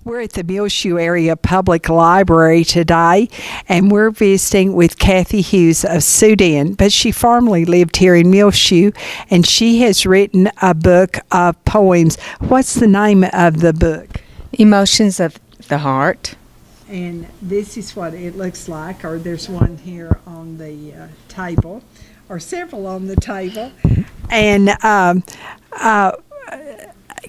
We're at the Muleshoe Area Public Library today, and we're visiting with Thelma Hughes of Sudan, but she formerly lived here in Muleshoe, and she has written a book of poems. What's the name of the book? Emotions of the Heart. And this is what it looks like, or there's one here on the table, or several on the table. And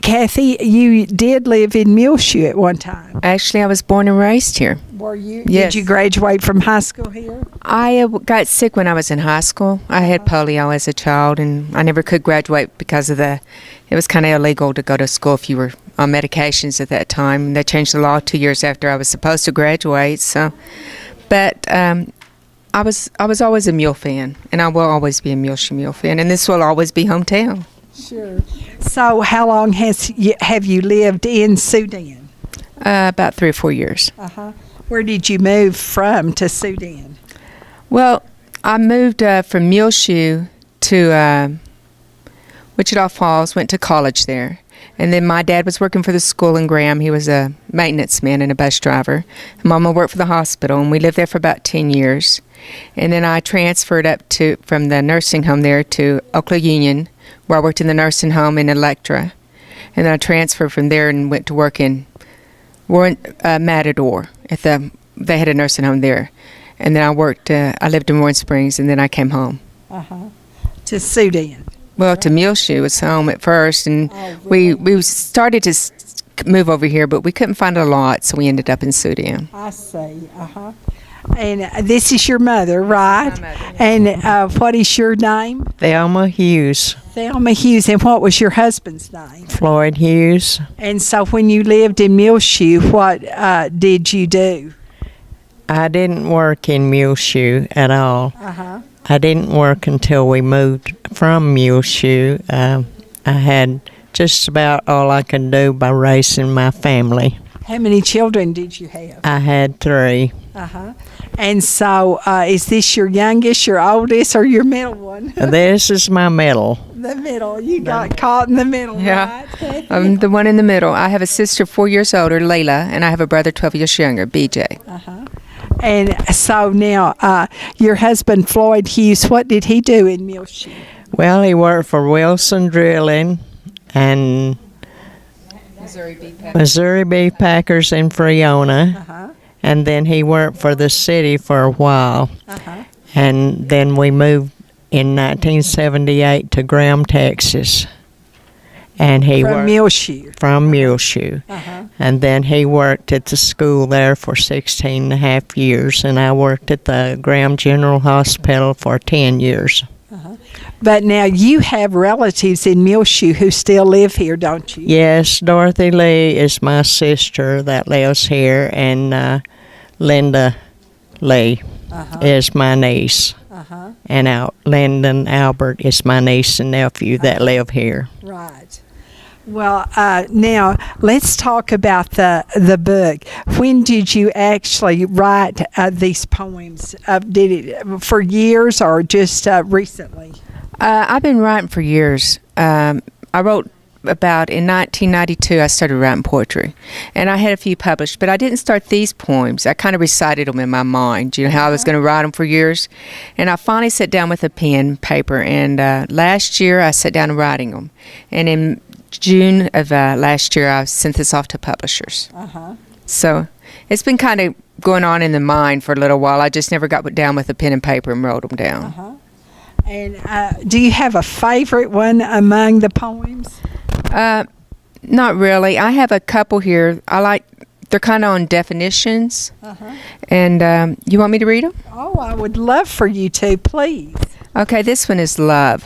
Kathy, you did live in Muleshoe at one time. Actually, I was born and raised here. Were you? Yes. Did you graduate from high school here? I got sick when I was in high school. I had polio as a child, and I never could graduate because of it was kind of illegal to go to school if you were on medications at that time. They changed the law 2 years after I was supposed to graduate. But I was always a Mule fan, and I will always be a Muleshoe Mule fan, and this will always be hometown. Sure. So how long have you lived in Sudan? About 3 or 4 years. Uh-huh. Where did you move from to Sudan? Well, I moved from Muleshoe to Wichita Falls, went to college there. And then my dad was working for the school in Graham. He was a maintenance man and a bus driver. And Mama worked for the hospital, and we lived there for about 10 years. And then I transferred from the nursing home there to Oklahoma Union, where I worked in the nursing home in Electra. And then I transferred from there and went to work in Matador. They had a nursing home there. And then I lived in Warren Springs, and then I came home. Uh-huh. To Sudan. Well, to Muleshoe was home at first, and we started to move over here, but we couldn't find a lot, so we ended up in Sudan. I see. Uh-huh. And this is your mother, right? My mother. And what is your name? Thelma Hughes. Thelma Hughes. And what was your husband's name? Floyd Hughes. And so when you lived in Muleshoe, what did you do? I didn't work in Muleshoe at all. Uh-huh. I didn't work until we moved from Muleshoe. I had just about all I could do by raising my family. How many children did you have? I had 3. Uh-huh. And so is this your youngest, your oldest, or your middle one? This is my middle. The middle. You got caught in the middle, Yeah. right? I'm the one in the middle. I have a sister 4 years older, Layla, and I have a brother 12 years younger, BJ. Uh-huh. And so now, your husband, Floyd Hughes, what did he do in Muleshoe? Well, he worked for Wilson Drilling and Missouri Beef Packers in Freona. Uh-huh. And then he worked for the city for a while. Uh-huh. And then we moved in 1978 to Graham, Texas. And he From worked Muleshoe. from Muleshoe. Uh-huh. And then he worked at the school there for 16 and a half years, and I worked at the Graham General Hospital for 10 years. But now you have relatives in Muleshoe who still live here, don't you? Yes, Dorothy Lee is my sister that lives here, and Linda Lee is my niece. Uh-huh. And Lyndon Albert is my niece and nephew that live here. Right. Well, now let's talk about the book. When did you actually write these poems? Did it for years or just recently? I've been writing for years. I wrote about in 1992. I started writing poetry, and I had a few published, but I didn't start these poems. I kind of recited them in my mind. You know how I was going to write them for years, and I finally sat down with a pen, paper, and last year I sat down and writing them, and in June of last year, I sent this off to publishers. Uh-huh. So it's been kind of going on in the mind for a little while. I just never got down with a pen and paper and wrote them down. Uh-huh. And do you have a favorite one among the poems? Not really. I have a couple here. They're kind of on definitions. Uh-huh. And you want me to read them? Oh, I would love for you to, please. Okay, this one is love.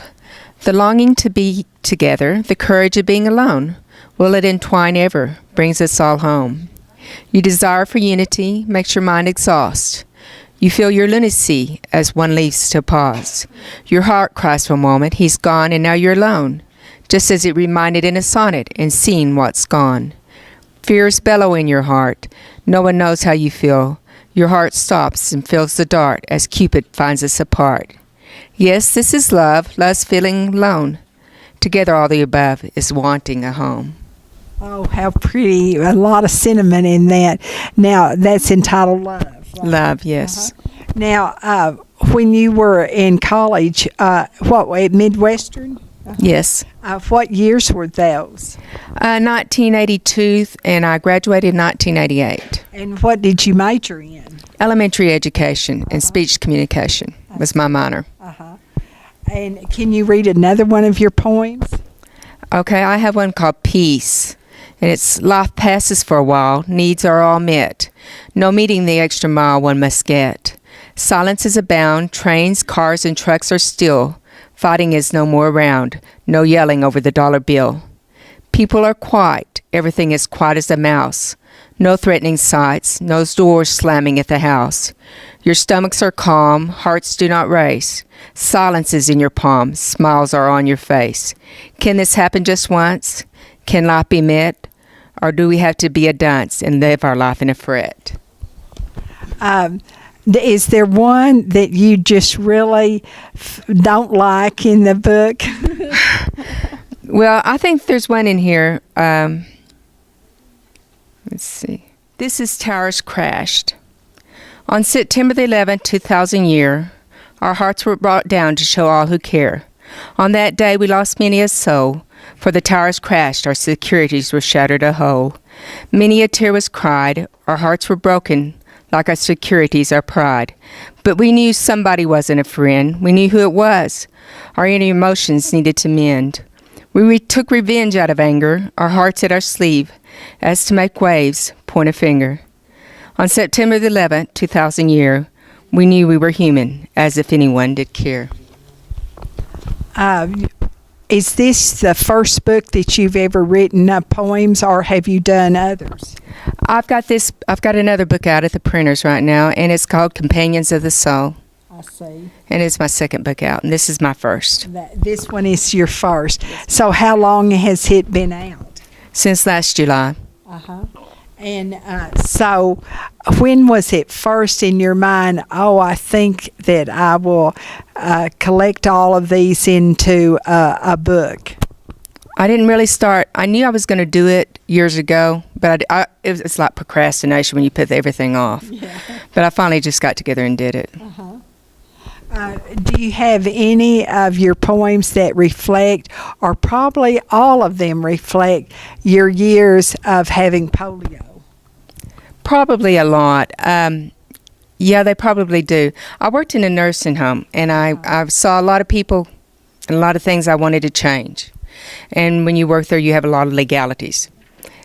The longing to be together, the courage of being alone. Will it entwine ever, brings us all home. Your desire for unity makes your mind exhaust. You feel your lunacy as one leaves to pause. Your heart cries for a moment, he's gone and now you're alone. Just as it reminded in a sonnet and seen what's gone. Fears bellow in your heart. No one knows how you feel. Your heart stops and feels the dart as Cupid finds us apart. Yes, this is love, love's feeling lone. Together all the above is wanting a home. Oh, how pretty. A lot of sentiment in that. Now, that's entitled Love. Right? Love, yes. Now, when you were in college, at Midwestern? Yes. What years were those? 1982, and I graduated in 1988. And what did you major in? Elementary education and speech communication was my minor. And can you read another one of your poems? Okay, I have one called Peace. And it's life passes for a while, needs are all met. No meeting the extra mile one must get. Silence is abound, trains, cars, and trucks are still. Fighting is no more around, no yelling over the dollar bill. People are quiet, everything is quiet as a mouse. No threatening sights, no doors slamming at the house. Your stomachs are calm, hearts do not race. Silence is in your palm, smiles are on your face. Can this happen just once? Can life be met? Or do we have to be a dunce and live our life in a fret? Is there one that you just really don't like in the book? Well, I think there's one in here. Let's see. This is Towers Crashed. On September the 11th, 2000 year, our hearts were brought down to show all who care. On that day, we lost many a soul. For the towers crashed, our securities were shattered a whole. Many a tear was cried, our hearts were broken, like our securities, our pride. But we knew somebody wasn't a friend. We knew who it was. Our inner emotions needed to mend. We took revenge out of anger, our hearts at our sleeve, as to make waves, point a finger. On September the 11th, 2000 year, we knew we were human, as if anyone did care. Is this the first book that you've ever written poems, or have you done others? I've got another book out at the printers right now, and it's called Companions of the Soul. I see. And it's my second book out, and this is my first. This one is your first. So how long has it been out? Since last July. And so when was it first in your mind, I think that I will collect all of these into a book? I didn't really start. I knew I was going to do it years ago, but it's like procrastination when you put everything off. Yeah. But I finally just got together and did it. Do you have any of your poems that reflect, or probably all of them reflect, your years of having polio? Probably a lot. Yeah, they probably do. I worked in a nursing home, and I saw a lot of people and a lot of things I wanted to change. And when you work there, you have a lot of legalities.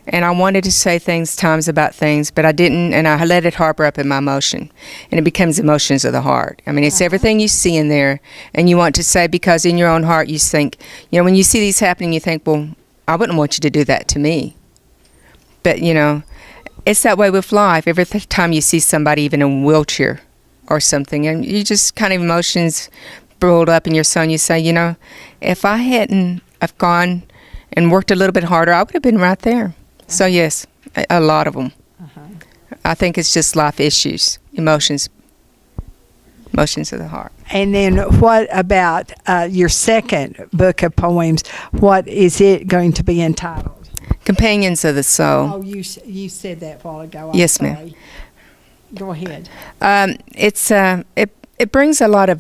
And I wanted to say times about things, but I didn't, and I let it harbor up in my emotion. And it becomes emotions of the heart. I mean, it's everything you see in there, and you want to say, because in your own heart you think, when you see these happening, you think, well, I wouldn't want you to do that to me. But, it's that way with life. Every time you see somebody, even in a wheelchair or something, and you just kind of emotions build up in your soul, and you say, if I hadn't have gone and worked a little bit harder, I would have been right there. So yes, a lot of them. I think it's just life issues, emotions of the heart. And then what about your second book of poems? What is it going to be entitled? Companions of the Soul. Oh, you said that a while ago. Yes, ma'am. Go ahead. It brings a lot of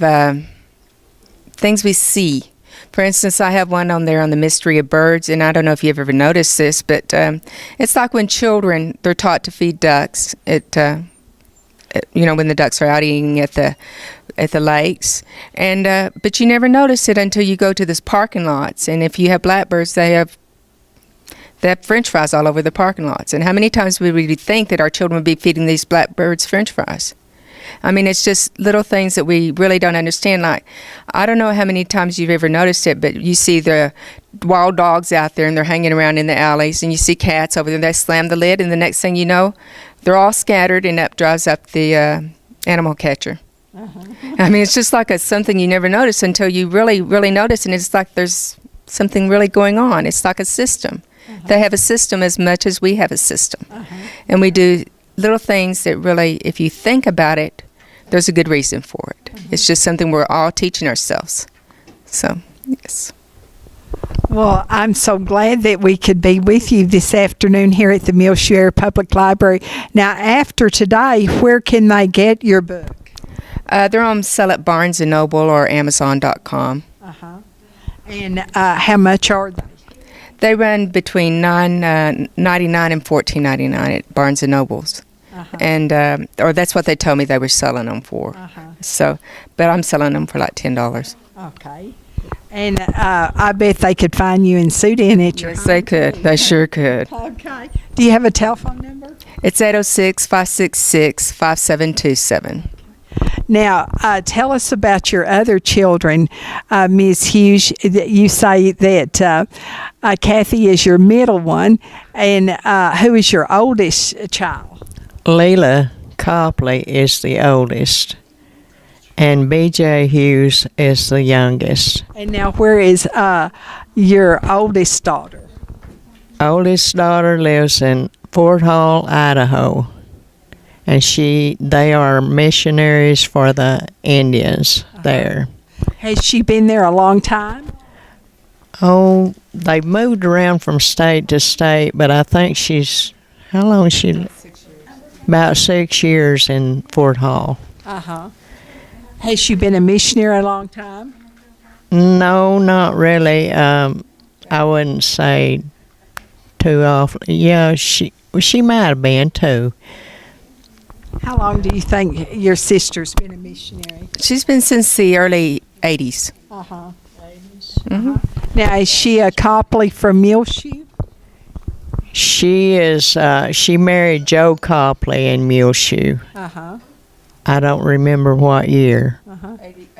things we see. For instance, I have one on there on the mystery of birds, and I don't know if you've ever noticed this, but it's like when children, they're taught to feed ducks. When the ducks are out eating at the lakes, and but you never notice it until you go to this parking lots. And if you have blackbirds, they have French fries all over the parking lots. And how many times would we think that our children would be feeding these blackbirds French fries? I mean, it's just little things that we really don't understand. Like, I don't know how many times you've ever noticed it, but you see the wild dogs out there, and they're hanging around in the alleys, and you see cats over there. They slam the lid, and the next thing you know, they're all scattered, and up drives up the animal catcher. I mean, it's just like something you never notice until you really, really notice, and it's like there's something really going on. It's like a system. They have a system as much as we have a system. And we do little things that really, if you think about it, there's a good reason for it. It's just something we're all teaching ourselves. So, yes. Well, I'm so glad that we could be with you this afternoon here at the Muleshoe Area Public Library. Now, after today, where can they get your book? They're on sale at Barnes & Noble or Amazon.com. Uh-huh. And how much are they? They run between $9.99 and $14.99 at Barnes & Noble's. Uh-huh. And or that's what they told me they were selling them for. Uh-huh. So, but I'm selling them for like $10. Okay. And I bet they could find you in Sudan at your Yes, home. they could. They sure could. Okay. Do you have a telephone number? It's 806-566-5727. Now, tell us about your other children, Ms. Hughes. You say that Kathy is your middle one, and who is your oldest child? Leila Copley is the oldest, and B.J. Hughes is the youngest. And now, where is your oldest daughter? Oldest daughter lives in Fort Hall, Idaho, and they are missionaries for the Indians there. Has she been there a long time? Oh, they moved around from state to state, but I think how long is she? 6 years. About 6 years in Fort Hall. Uh-huh. Has she been a missionary a long time? No, not really. I wouldn't say too often. Yeah, she might have been too. How long do you think your sister's been a missionary? She's been since the early 80s. Uh-huh. Mm-hmm. Now, is she a Copley from Muleshoe? She is. She married Joe Copley in Muleshoe. Uh-huh. I don't remember what year.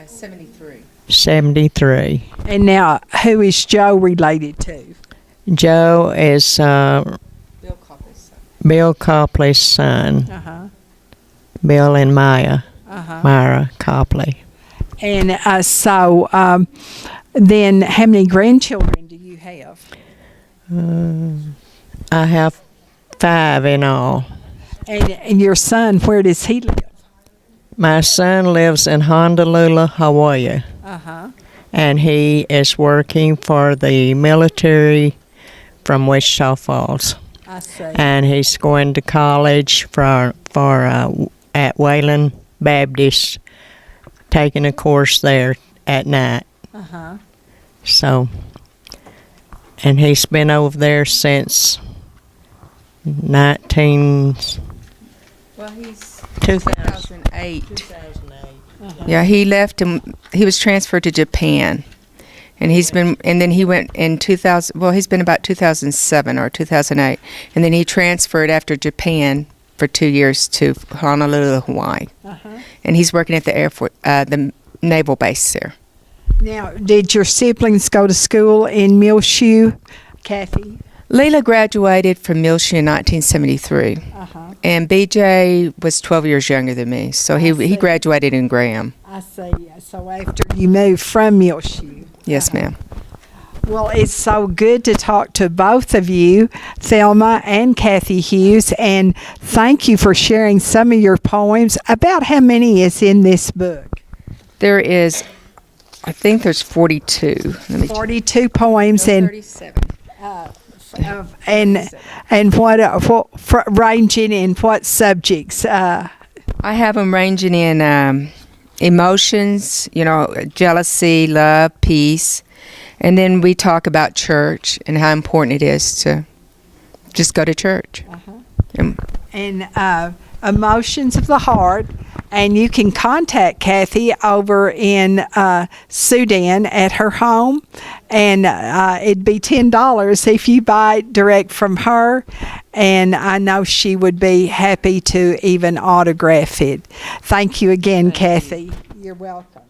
73. 73. And now, who is Joe related to? Joe is Bill Copley's son. Bill Copley's son. Uh-huh. Bill and Myra Copley. And then how many grandchildren do you have? I have 5 in all. And your son, where does he live? My son lives in Honolulu, Hawaii, Uh-huh. and he is working for the military from Wichita Falls. I see. And he's going to college at Wayland Baptist, taking a course there at night. Uh-huh. So, and he's been over there since 2008. Yeah, he left and he was transferred to Japan. And then he went in 2000, well, he's been about 2007 or 2008. And then he transferred after Japan for 2 years to Honolulu, Hawaii. Uh-huh. And he's working at the the naval base there. Now, did your siblings go to school in Muleshoe, Kathy? Leila graduated from Muleshoe in 1973. Uh-huh. And BJ was 12 years younger than me. So see. he graduated in Graham. I see. So after you moved from Muleshoe. Yes, ma'am. Well, it's so good to talk to both of you, Thelma and Kathy Hughes, and thank you for sharing some of your poems. About how many is in this book? There is, I think there's 42. Let me 42 poems, and 37. and what ranging in what subjects? I have them ranging in emotions, jealousy, love, peace. And then we talk about church and how important it is to just go to church. Uh-huh. And emotions of the heart. And you can contact Kathy over in Sudan at her home. And it'd be $10 if you buy direct from her. And I know she would be happy to even autograph it. Thank you again, Kathy. You're welcome.